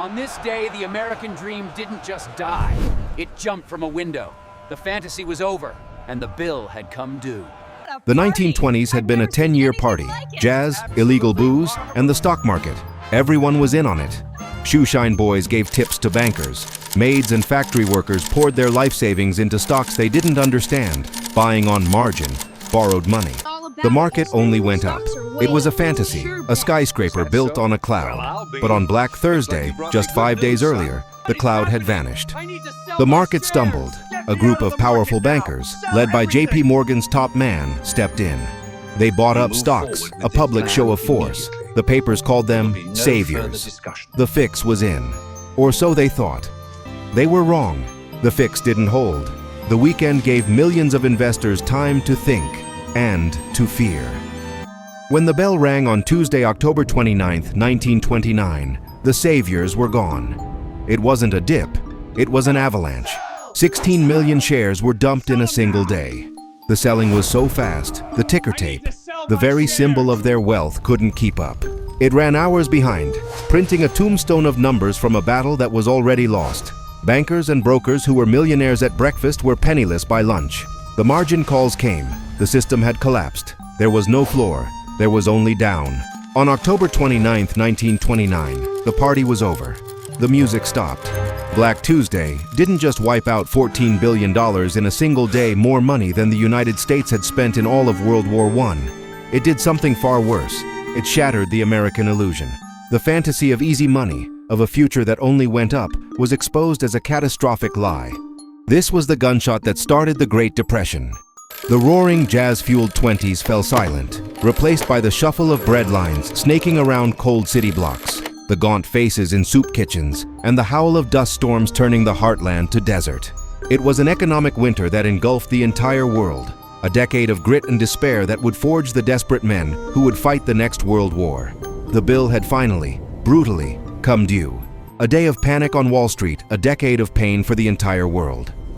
On this day, the American dream didn't just die. It jumped from a window. The fantasy was over, and the bill had come due. The 1920s had been a 10-year party. Jazz, illegal booze, and the stock market. Everyone was in on it. Shoeshine boys gave tips to bankers. Maids and factory workers poured their life savings into stocks they didn't understand, buying on margin, borrowed money. The market only went up. It was a fantasy, a skyscraper built on a cloud. But on Black Thursday, just 5 days earlier, the cloud had vanished. The market stumbled. A group of powerful bankers, led by JP Morgan's top man, stepped in. They bought up stocks, a public show of force. The papers called them saviors. The fix was in. Or so they thought. They were wrong. The fix didn't hold. The weekend gave millions of investors time to think and to fear. When the bell rang on Tuesday, October 29, 1929, the saviors were gone. It wasn't a dip, it was an avalanche. 16 million shares were dumped in a single day. The selling was so fast, the ticker tape, the very symbol of their wealth, couldn't keep up. It ran hours behind, printing a tombstone of numbers from a battle that was already lost. Bankers and brokers who were millionaires at breakfast were penniless by lunch. The margin calls came. The system had collapsed. There was no floor. There was only down. On October 29, 1929, the party was over. The music stopped. Black Tuesday didn't just wipe out $14 billion in a single day, more money than the United States had spent in all of World War I. It did something far worse. It shattered the American illusion. The fantasy of easy money, of a future that only went up, was exposed as a catastrophic lie. This was the gunshot that started the Great Depression. The roaring, jazz-fueled 20s fell silent, replaced by the shuffle of bread lines snaking around cold city blocks, the gaunt faces in soup kitchens, and the howl of dust storms turning the heartland to desert. It was an economic winter that engulfed the entire world, a decade of grit and despair that would forge the desperate men who would fight the next world war. The bill had finally, brutally, come due. A day of panic on Wall Street, a decade of pain for the entire world.